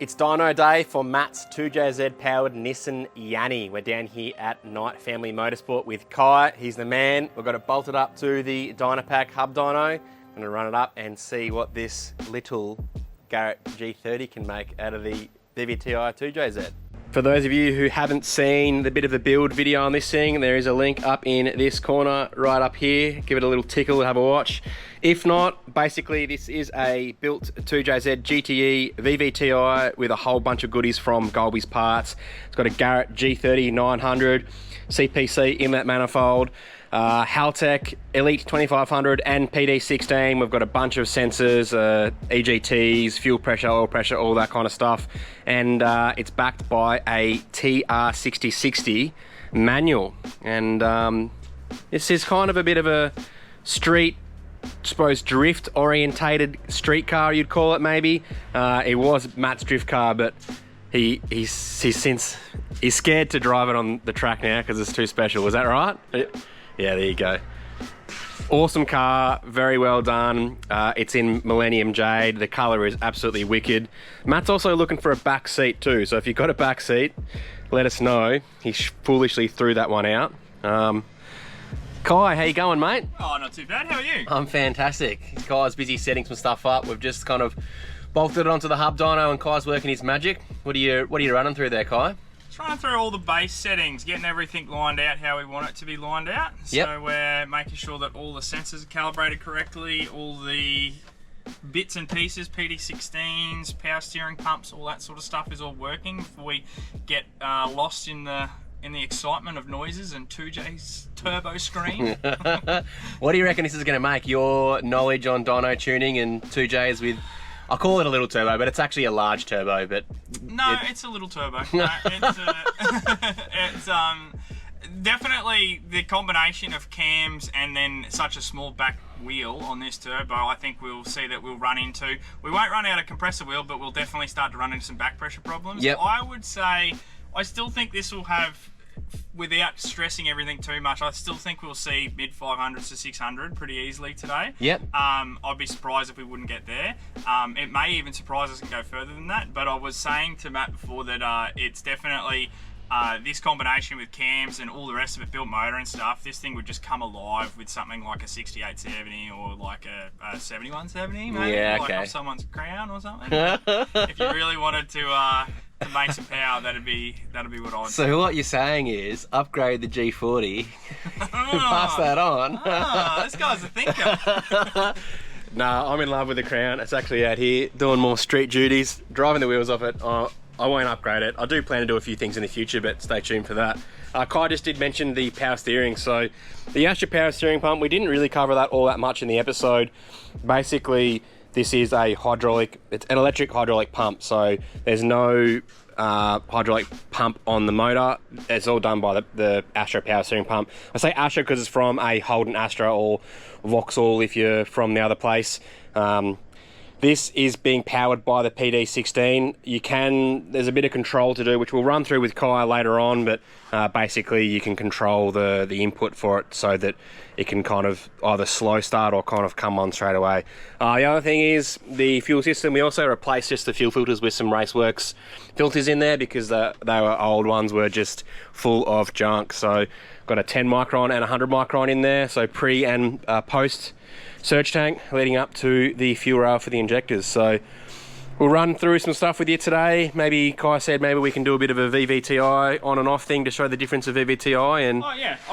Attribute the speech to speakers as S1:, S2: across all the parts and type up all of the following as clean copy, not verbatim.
S1: It's dyno day for Matt's 2JZ powered Nissan Yanni. We're down here at Knight Family Motorsport with Kai. He's the man. We've got it bolted up to the Dynapack hub dyno. I'm going to run it up and see what this little Garrett G30 can make out of the VVTI 2JZ. For those of you who haven't seen the bit of the build video on this thing, there is a link up in this corner right up here. Give it a little tickle, have a watch. If not, basically this is a built 2JZ GTE VVTI with a whole bunch of goodies from Golby's Parts. It's got a Garrett G30-900, CPC inlet manifold, Haltech Elite 2500 and PD16. We've got a bunch of sensors, EGTs, fuel pressure, oil pressure, all that kind of stuff. And it's backed by a TR6060 manual. And this is kind of a bit of a street, I suppose, drift orientated street car, you'd call it maybe. It was Matt's drift car, but he's scared to drive it on the track now because it's too special. Was that right? Yeah, there you go. Awesome car, very well done. It's in Millenium Jade. The colour is absolutely wicked. Matt's also looking for a back seat too, so if you've got a back seat, let us know. He foolishly threw that one out. Kai, how you going, mate?
S2: Oh, not too bad. How are you?
S1: I'm fantastic. Kai's busy setting some stuff up. We've just kind of bolted it onto the hub dyno and Kai's working his magic. What are you running through there, Kai?
S2: Running through all the base settings, getting everything lined out how we want it to be lined out.
S1: Yep.
S2: So we're making sure that all the sensors are calibrated correctly, all the bits and pieces, PD16s, power steering pumps, all that sort of stuff is all working before we get lost in the excitement of noises and 2J's turbo screen.
S1: What do you reckon this is going to make? Your knowledge on dyno tuning and 2J's with, I'll call it a little turbo, but it's actually a large turbo. But
S2: no, it's a little turbo. No, it's definitely the combination of cams and then such a small back wheel on this turbo. I think we'll see that we'll run into. We won't run out of compressor wheel, but we'll definitely start to run into some back pressure problems.
S1: Yep.
S2: I would say I still think this will have, without stressing everything too much, I still think we'll see mid 500s to 600 pretty easily today.
S1: Yep.
S2: I'd be surprised if we wouldn't get there. It may even surprise us and go further than that, but I was saying to Matt before that it's definitely this combination with cams and all the rest of it, built motor and stuff, this thing would just come alive with something like a 6870 or like a 7170 maybe,
S1: yeah,
S2: like
S1: okay.
S2: off someone's Crown or something. If you really wanted to make some power, that'd be what I would say.
S1: So what you're saying is upgrade the G40 and pass that on.
S2: This guy's a thinker.
S1: Nah, I'm in love with the Crown. It's actually out here doing more street duties, driving the wheels off it. I won't upgrade it. I do plan to do a few things in the future, but stay tuned for that. Kai just did mention the power steering. So the Astra power steering pump, we didn't really cover that all that much in the episode. Basically, this is it's an electric hydraulic pump. So there's no hydraulic pump on the motor. It's all done by the Astra power steering pump. I say Astra because it's from a Holden Astra or Vauxhall if you're from the other place. This is being powered by the PD16. There's a bit of control to do, which we'll run through with Kai later on, but basically you can control the input for it so that it can kind of either slow start or kind of come on straight away. The other thing is the fuel system. We also replaced just the fuel filters with some Raceworks filters in there because they were old ones, were just full of junk. So got a 10 micron and 100 micron in there, so pre and post surge tank leading up to the fuel rail for the injectors. So we'll run through some stuff with you today. Maybe Kai said maybe we can do a bit of a VVTI on and off thing to show the difference of VVTI and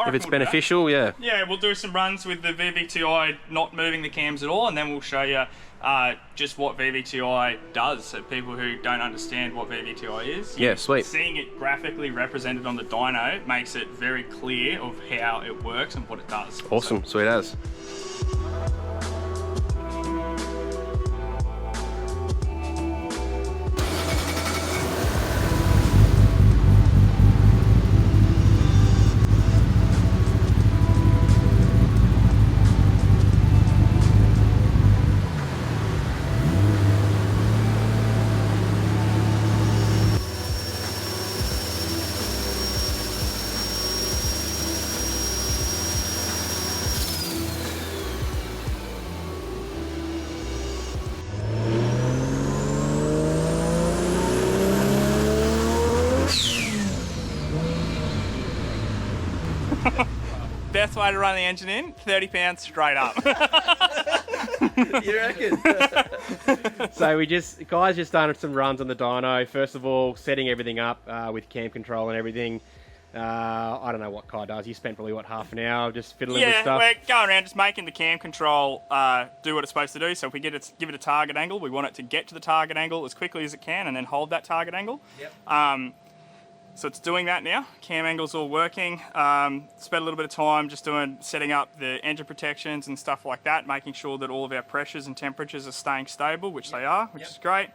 S1: if it's beneficial. Yeah,
S2: we'll do some runs with the VVTI not moving the cams at all, and then we'll show you just what VVTI does, so people who don't understand what VVTI is.
S1: Yeah, sweet.
S2: Seeing it graphically represented on the dyno makes it very clear of how it works and what it does.
S1: Awesome, so. Sweet as.
S2: Best way to run the engine in, 30 pounds straight up.
S1: You reckon? So guys just done some runs on the dyno. First of all, setting everything up with cam control and everything. I don't know what Kai does. You spent probably, half an hour just fiddling with stuff?
S2: Yeah, we're going around just making the cam control do what it's supposed to do. So if we give it a target angle, we want it to get to the target angle as quickly as it can and then hold that target angle. Yep. So it's doing that now. Cam angle's all working. Spent a little bit of time just setting up the engine protections and stuff like that, making sure that all of our pressures and temperatures are staying stable, which they are, which is great.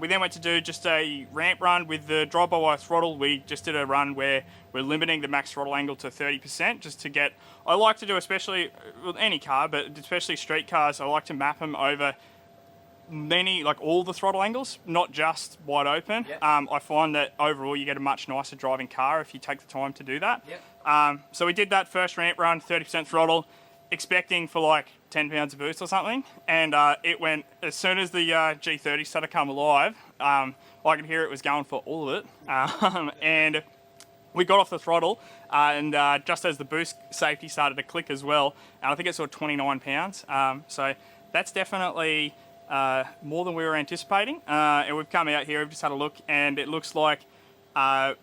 S2: We then went to do just a ramp run with the drive-by-wire throttle. We just did a run where we're limiting the max throttle angle to 30% just to get... I like to do, especially with any car, but especially street cars, I like to map them over all the throttle angles, not just wide open. Yep. I find that overall you get a much nicer driving car if you take the time to do that. Yep. So we did that first ramp run, 30% throttle, expecting for 10 pounds of boost or something, and it went, as soon as the G30 started to come alive, I could hear it was going for all of it, and we got off the throttle, and just as the boost safety started to click as well, and I think it's 29 pounds, so that's definitely more than we were anticipating, and we've come out here, we've just had a look, and it looks like that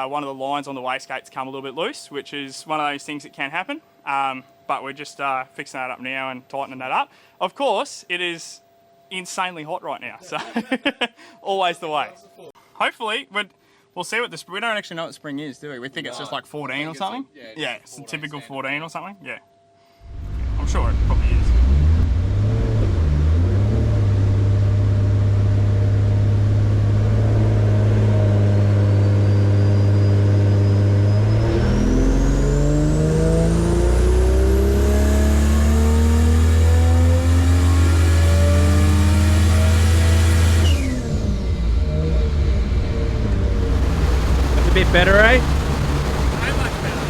S2: one of the lines on the wastegate's come a little bit loose, which is one of those things that can happen. But we're just fixing that up now and tightening that up. Of course, it is insanely hot right now, so always the way. Hopefully, we'll see what we don't actually know what spring is, do we? We think it's just 14 or something? Yeah, it's a typical 14 or something, yeah. I'm sure it probably is.
S1: A bit better, eh?
S2: So much better.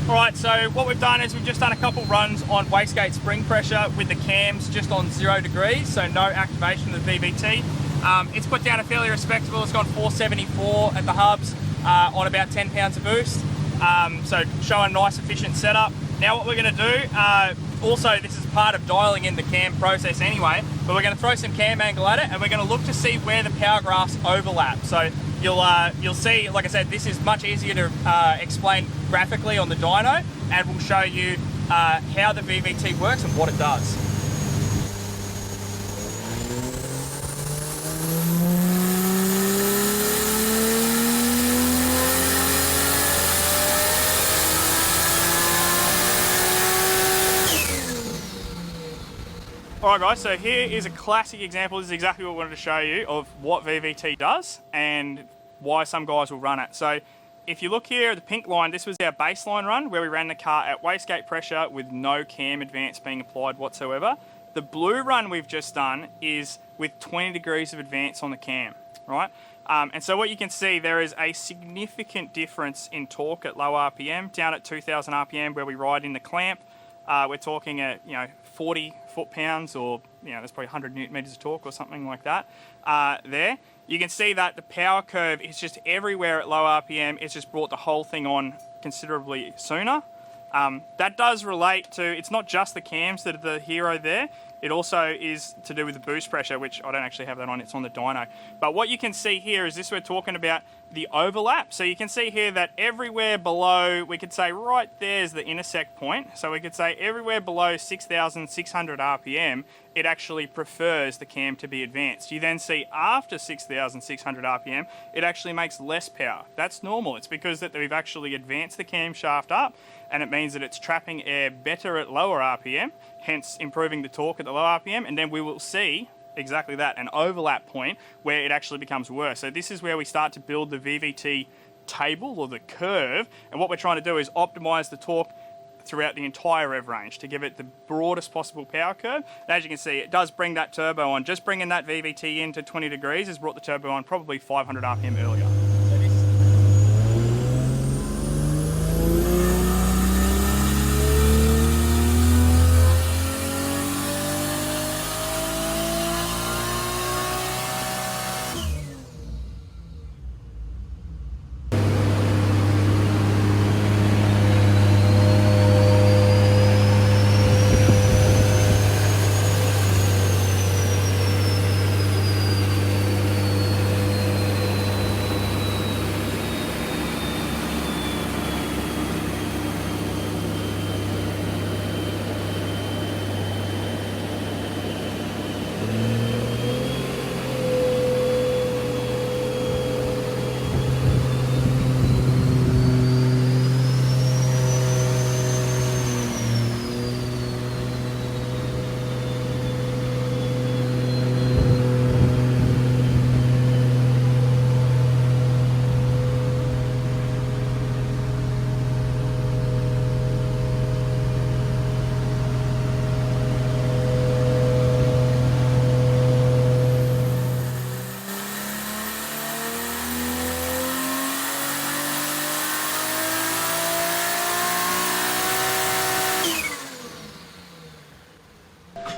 S2: Alright, so what we've done is we've just done a couple runs on wastegate spring pressure with the cams just on 0 degrees, so no activation of the VVT. It's put down a fairly respectable, it's gone 474 at the hubs on about 10 pounds of boost, so showing a nice efficient setup. Now what we're going to do, also this is part of dialing in the cam process anyway, but we're going to throw some cam angle at it and we're going to look to see where the power graphs overlap. So you'll see, like I said, this is much easier to explain graphically on the dyno, and we'll show you how the VVT works and what it does. Alright guys, so here is a classic example. This is exactly what we wanted to show you of what VVT does and why some guys will run it. So if you look here at the pink line, this was our baseline run where we ran the car at wastegate pressure with no cam advance being applied whatsoever. The blue run we've just done is with 20 degrees of advance on the cam, right? And so what you can see, there is a significant difference in torque at low RPM. Down at 2000 RPM where we ride in the clamp, we're talking at 40 foot-pounds, or that's probably 100 newton meters of torque or something like that. There, you can see that the power curve is just everywhere at low RPM. It's just brought the whole thing on considerably sooner. That does relate to, it's not just the cams that are the hero there. It also is to do with the boost pressure, which I don't actually have that on, it's on the dyno. But what you can see here is this, we're talking about the overlap. So you can see here that everywhere below, we could say right there's the intersect point. So we could say everywhere below 6,600 RPM, it actually prefers the cam to be advanced. You then see after 6,600 RPM, it actually makes less power. That's normal. It's because that we've actually advanced the camshaft up, and it means that it's trapping air better at lower RPM, hence improving the torque at the low RPM, and then we will see exactly that, an overlap point where it actually becomes worse. So this is where we start to build the VVT table or the curve, and what we're trying to do is optimize the torque throughout the entire rev range to give it the broadest possible power curve. And as you can see, it does bring that turbo on. Just bringing that VVT in to 20 degrees has brought the turbo on probably 500 RPM earlier.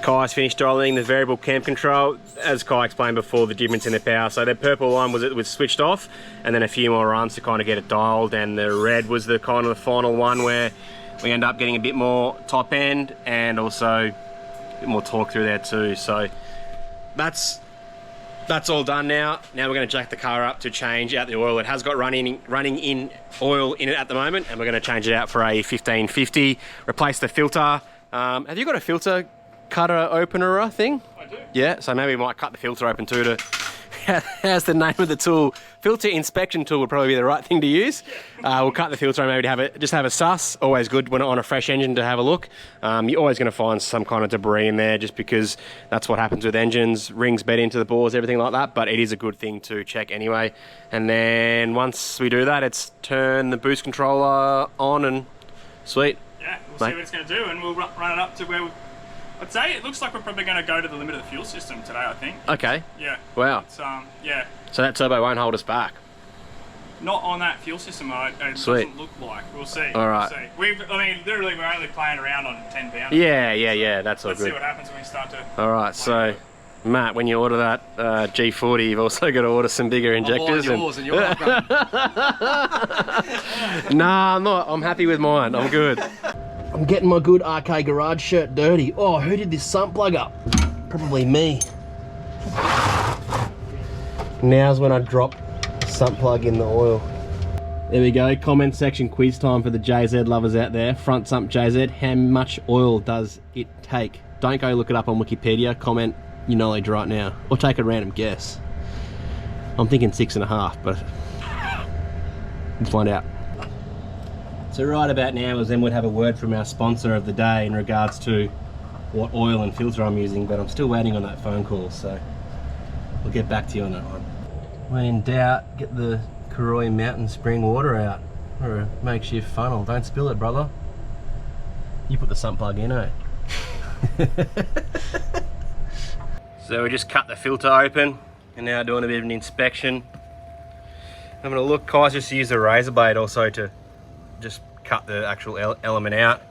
S1: Kai's finished dialing the variable cam control. As Kai explained before, the difference in the power. So the purple one was switched off, and then a few more runs to kind of get it dialed, and the red was the kind of the final one where we end up getting a bit more top end and also a bit more torque through there too. So that's all done now. Now we're going to jack the car up to change out the oil. It has got running in oil in it at the moment, and we're going to change it out for a 1550. Replace the filter. Have you got a filter cutter opener thing?
S2: I do.
S1: Yeah, so maybe we might cut the filter open too to... How's the name of the tool? Filter inspection tool would probably be the right thing to use. We'll cut the filter and maybe just have a suss. Always good when on a fresh engine to have a look. You're always going to find some kind of debris in there just because that's what happens with engines. Rings bed into the bores, everything like that, but it is a good thing to check anyway. And then once we do that, it's turn the boost controller on and sweet.
S2: Yeah, we'll see what it's going to do, and we'll run it up to where I'd say it looks like we're probably going to go to the limit of the fuel system today, I think.
S1: Okay.
S2: Yeah.
S1: Wow.
S2: It's, yeah.
S1: So that turbo won't hold us back?
S2: Not on that fuel system, it doesn't look like. We'll see.
S1: All right.
S2: We'll see. I mean, literally, we're only playing around on 10 pounds.
S1: Yeah, that's all
S2: Let's
S1: good.
S2: see what happens when we start to...
S1: All right, so... Matt, when you order that G40, you've also got to order some bigger injectors.
S3: And you're welcome.
S1: Nah, I'm not. I'm happy with mine. I'm good. I'm getting my good RK Garage shirt dirty. Oh, who did this sump plug up? Probably me. Now's when I drop sump plug in the oil. There we go. Comment section quiz time for the JZ lovers out there. Front sump JZ. How much oil does it take? Don't go look it up on Wikipedia. Comment your knowledge right now, or take a random guess. I'm thinking 6.5, but we'll find out. So right about now is then we'd have a word from our sponsor of the day in regards to what oil and filter I'm using, but I'm still waiting on that phone call, so we'll get back to you on that one. When in doubt, get the Karoi Mountain Spring water out, or a makeshift funnel. Don't spill it, brother. You put the sump plug in, eh? So we just cut the filter open and now doing a bit of an inspection. I'm going to look, Kai's just used a razor blade also to just cut the actual element out.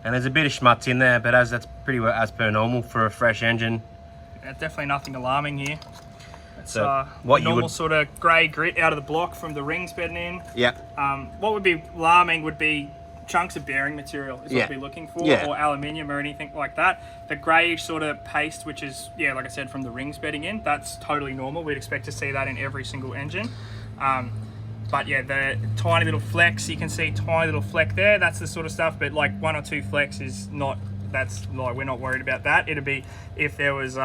S1: And there's a bit of schmutz in there, but that's pretty well as per normal for a fresh engine.
S2: Yeah, definitely nothing alarming here. It's
S1: So what
S2: normal sort of grey grit out of the block from the rings bedding in.
S1: Yeah.
S2: What would be alarming would be chunks of bearing material is what we'd be looking for, or aluminium or anything like that. The greyish sort of paste, which is, yeah, like I said, from the rings bedding in, that's totally normal. We'd expect to see that in every single engine. But yeah, the tiny little flecks, you can see tiny little fleck there, that's the sort of stuff, but like 1 or 2 flecks is not, that's like, we're not worried about that. It'd be if there was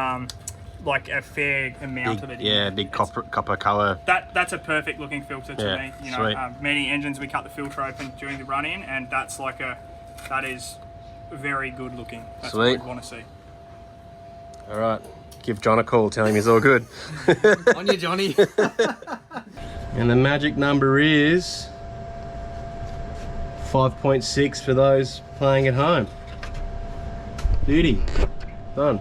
S2: like a fair amount of it.
S1: Yeah, big copper colour.
S2: That's a perfect looking filter to me. You know,
S1: sweet.
S2: Many engines we cut the filter open during the run in, and that's like that is very good looking. That's
S1: Sweet.
S2: what we'd want to see.
S1: All right, give John a call, tell him he's all good.
S3: On you, Johnny.
S1: And the magic number is 5.6 for those playing at home. Beauty. Done.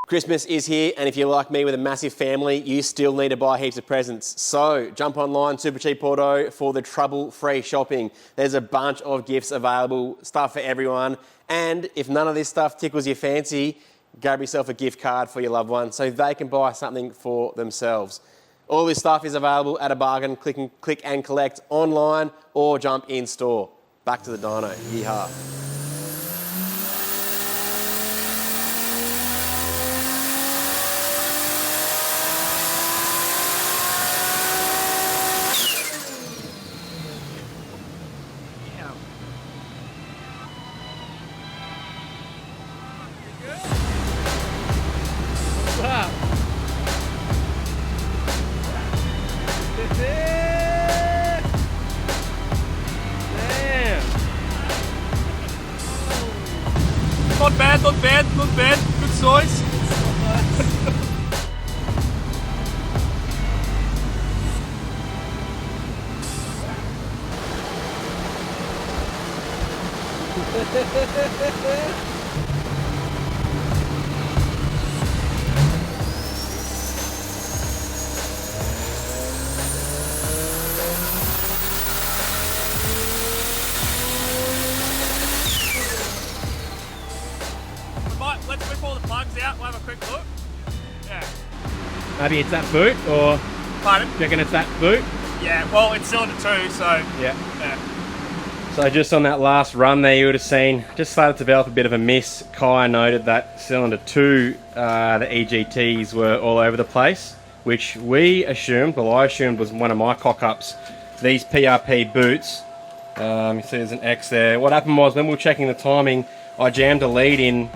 S1: Christmas is here, and if you're like me with a massive family, you still need to buy heaps of presents. So jump online, Supercheap Auto, for the trouble-free shopping. There's a bunch of gifts available, stuff for everyone. And if none of this stuff tickles your fancy, grab yourself a gift card for your loved one so they can buy something for themselves. All this stuff is available at a bargain. Click and collect online or jump in store. Back to the dyno. Yeehaw.
S2: Not bad. Good size. Let's whip all the plugs out, we'll have a quick look. Yeah.
S1: Maybe it's that boot, or
S2: Pardon?
S1: do you reckon it's that boot?
S2: Yeah, well, it's cylinder 2, so...
S1: Yeah.
S2: Yeah.
S1: So just on that last run there, you would have seen, just started to develop a bit of a miss. Kai noted that cylinder 2, the EGTs were all over the place, which we assumed, well I assumed was one of my cock-ups. These PRP boots, you see there's an X there. What happened was, when we were checking the timing, I jammed a lead in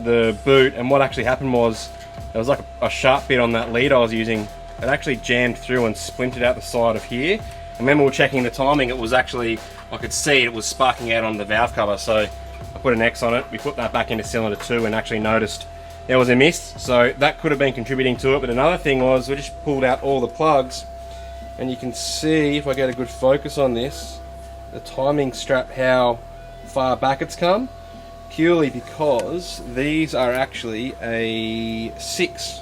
S1: the boot, and what actually happened was there was like a sharp bit on that lead I was using. It actually jammed through and splintered out the side of here, and when we were checking the timing, it was actually, I could see it was sparking out on the valve cover, so I put an X on it. We put that back into cylinder 2 and actually noticed there was a miss, so that could have been contributing to it. But another thing was, we just pulled out all the plugs, and you can see, if I get a good focus on this, the timing strap, how far back it's come. Purely because these are actually a 6.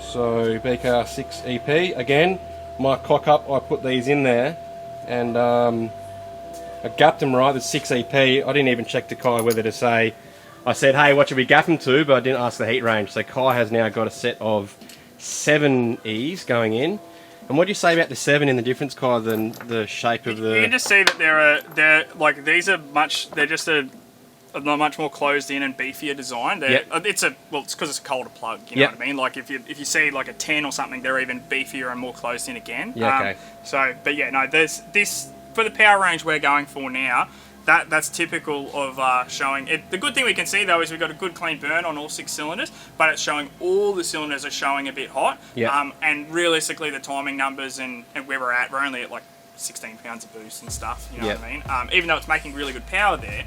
S1: So BKR 6 EP. Again, my cock up, I put these in there, and I gapped them right with 6 EP. I didn't even check to Kai whether to say, I said, hey, what should we gap them to? But I didn't ask the heat range. So Kai has now got a set of 7 E's going in. And what do you say about the 7 in the difference, Kai, than the shape of the...
S2: You can just see that they're like, these are they're just a much more closed in and beefier design.
S1: Yep.
S2: It's because it's a colder plug, you know what I mean? Like if you see like a 10 or something, they're even beefier and more closed in again.
S1: Yeah, okay.
S2: So, but yeah, no, there's this, for the power range we're going for now, that's typical of showing it. The good thing we can see though is we've got a good clean burn on all 6 cylinders, but it's showing all the cylinders are showing a bit hot.
S1: Yeah.
S2: And realistically, the timing numbers and where we're only at like 16 pounds of boost and stuff, you know what I mean? Even though it's making really good power there,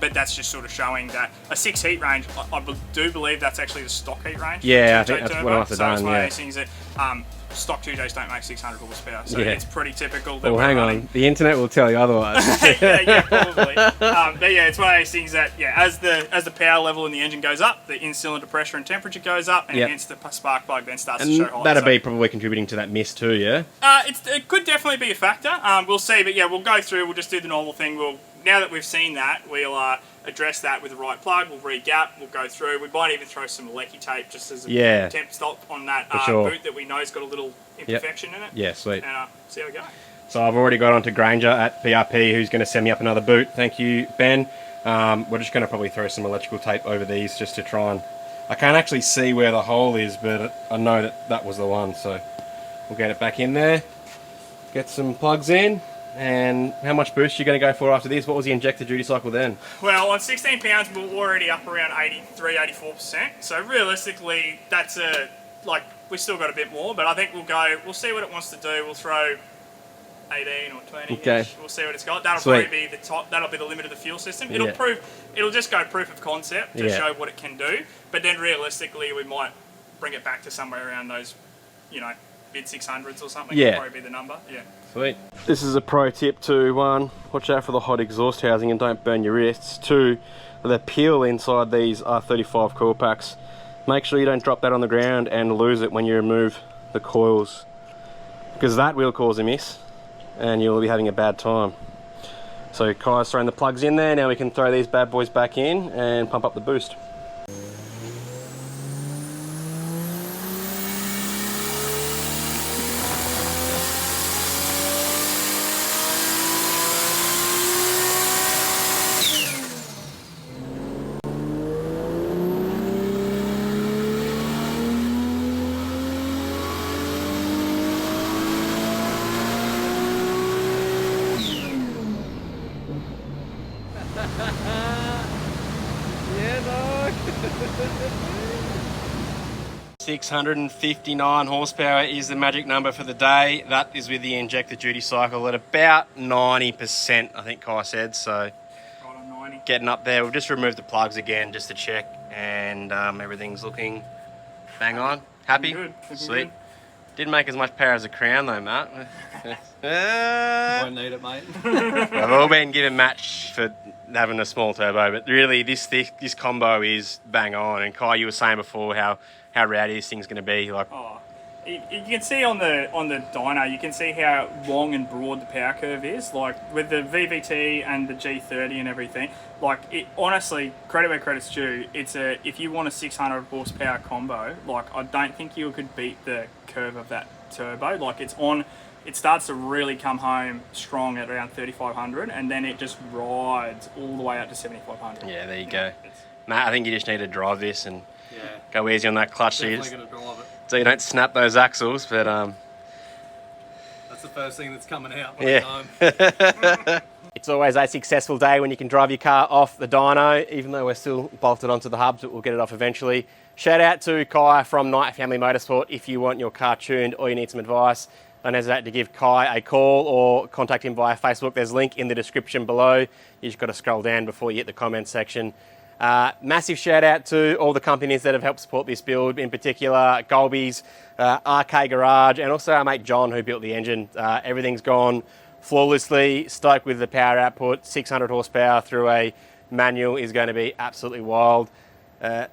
S2: but that's just sort of showing that a 6 heat range, I do believe that's actually the stock heat range.
S1: Yeah, I think that's what I must have done,
S2: it's one of those things that stock 2Js don't make 600 horsepower, so it's pretty typical. That
S1: well, hang on, the internet will tell you otherwise.
S2: yeah, probably. But yeah, it's one of those things that, as the power level in the engine goes up, the in-cylinder pressure and temperature goes up, and hence the spark plug then starts to show hot.
S1: That'll be probably contributing to that miss too, yeah?
S2: It could definitely be a factor. We'll see, but yeah, we'll go through, we'll just do the normal thing. Now that we've seen that, we'll address that with the right plug, we'll re-gap, we'll go through. We might even throw some lecky tape just as a temp stop on that boot that we know's got a little imperfection in it.
S1: Yeah, sweet.
S2: And see how we go.
S1: So I've already got onto Granger at PRP, who's going to send me up another boot. Thank you, Ben. We're just going to probably throw some electrical tape over these just to try and... I can't actually see where the hole is, but I know that was the one, so we'll get it back in there. Get some plugs in. And how much boost are you going to go for after this? What was the injector duty cycle then?
S2: Well, on 16 pounds, we're already up around 83-84%. So realistically, that's we've still got a bit more, but I think we'll see what it wants to do. We'll throw 18 or 20.
S1: Okay.
S2: We'll see what it's got. That'll probably be the top. That'll be the limit of the fuel system. It'll just go proof of concept to show what it can do. But then realistically, we might bring it back to somewhere around those, mid 600s or something.
S1: Yeah.
S2: Would probably be the number. Yeah.
S1: Sweet. This is a pro tip to 1, watch out for the hot exhaust housing and don't burn your wrists. 2, the peel inside these R35 coil packs. Make sure you don't drop that on the ground and lose it when you remove the coils, because that will cause a miss and you'll be having a bad time. So Kai's throwing the plugs in there, now we can throw these bad boys back in and pump up the boost. Yeah, dog. 659 horsepower is the magic number for the day. That is with the injector duty cycle at about 90%, I think Kai said. So
S2: Right on 90.
S1: getting up there. We've just removed the plugs again just to check, and everything's looking bang on. Happy?
S2: Good.
S1: Sweet.
S2: Good.
S1: Didn't make as much power as a Crown though, Matt.
S3: Won't need it, mate.
S1: We've all been given match for having a small turbo, but really this combo is bang on. And Kai, you were saying before how rowdy this thing's going to be. Like,
S2: Oh, you can see on the dyno, you can see how long and broad the power curve is. Like with the VVT and the G30 and everything. Like it, honestly, credit where credit's due. If you want a 600 horsepower combo, like I don't think you could beat the curve of that turbo. Like it starts to really come home strong at around 3,500, and then it just rides all the way up to 7,500.
S1: yeah, there you go. Matt, I think you just need to drive this and
S3: Yeah.
S1: go easy on that clutch so you,
S3: Definitely gonna drive it.
S1: so you don't snap those axles. But
S3: That's the first thing that's coming out when
S1: yeah.
S3: I'm home.
S1: It's always a successful day when you can drive your car off the dyno, even though we're still bolted onto the hubs, but we'll get it off eventually. Shout out to Kai from Knight Family Motorsport. If you want your car tuned or you need some advice, don't hesitate to give Kai a call or contact him via Facebook. There's a link in the description below. You just got to scroll down before you hit the comments section. Massive shout out to all the companies that have helped support this build, in particular Golby's, RK Garage, and also our mate John who built the engine. Everything's gone flawlessly. Stoked with the power output. 600 horsepower through a manual is going to be absolutely wild.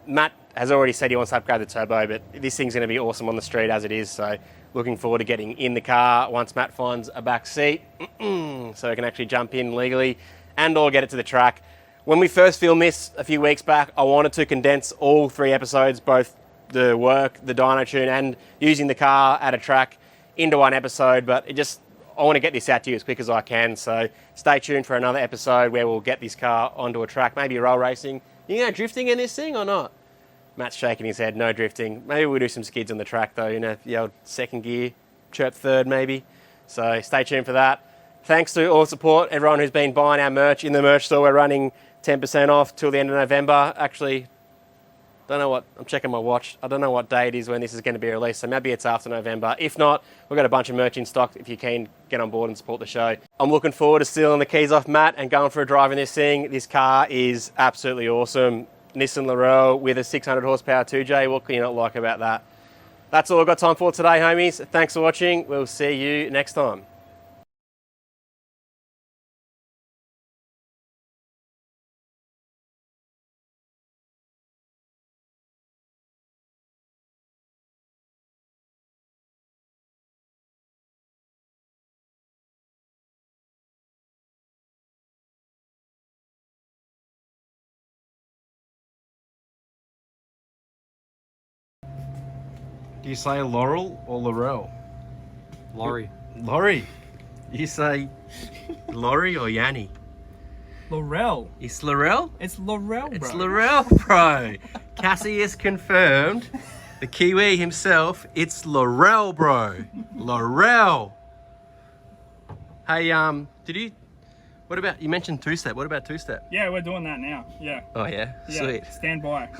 S1: Matt has already said he wants to upgrade the turbo, but this thing's going to be awesome on the street as it is. So looking forward to getting in the car once Matt finds a back seat so we can actually jump in legally and or get it to the track. When we first filmed this a few weeks back, I wanted to condense all 3 episodes, both the work, the dyno tune, and using the car at a track into one episode, but I want to get this out to you as quick as I can. So stay tuned for another episode where we'll get this car onto a track, maybe roll racing. You know, drifting in this thing or not? Matt's shaking his head, no drifting. Maybe we'll do some skids on the track though, you know, the old second gear, chirp third maybe. So stay tuned for that. Thanks to all the support, everyone who's been buying our merch in the merch store. We're running 10% off till the end of November. Actually, don't know what, I'm checking my watch. I don't know what day it is when this is going to be released, so maybe it's after November. If not, we've got a bunch of merch in stock if you can get on board and support the show. I'm looking forward to stealing the keys off Matt and going for a drive in this thing. This car is absolutely awesome. Nissan Laurel with a 600 horsepower 2J. What can you not like about that? That's all I've got time for today, homies. Thanks for watching. We'll see you next time. Do you say Laurel or Laurel?
S3: Lorry.
S1: Laurie. You say Laurie or Yanni?
S2: Laurel.
S1: It's Laurel?
S2: It's Laurel, bro.
S1: It's Laurel, bro. Cassius confirmed. The Kiwi himself. It's Laurel, bro. Laurel. Hey, what about, you mentioned two-step. What about two-step?
S2: Yeah, we're doing that now. Yeah.
S1: Oh, yeah?
S2: Yeah.
S1: Sweet.
S2: Stand by.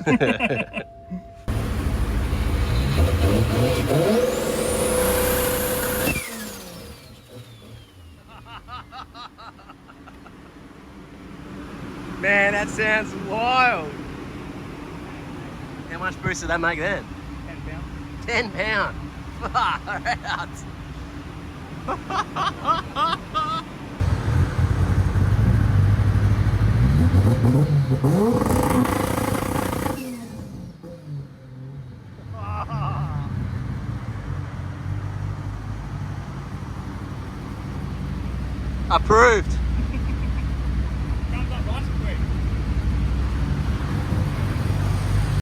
S1: Man, that sounds wild. How much boost did that make then?
S2: 10 pounds.
S1: 10 pound. Far out. Approved.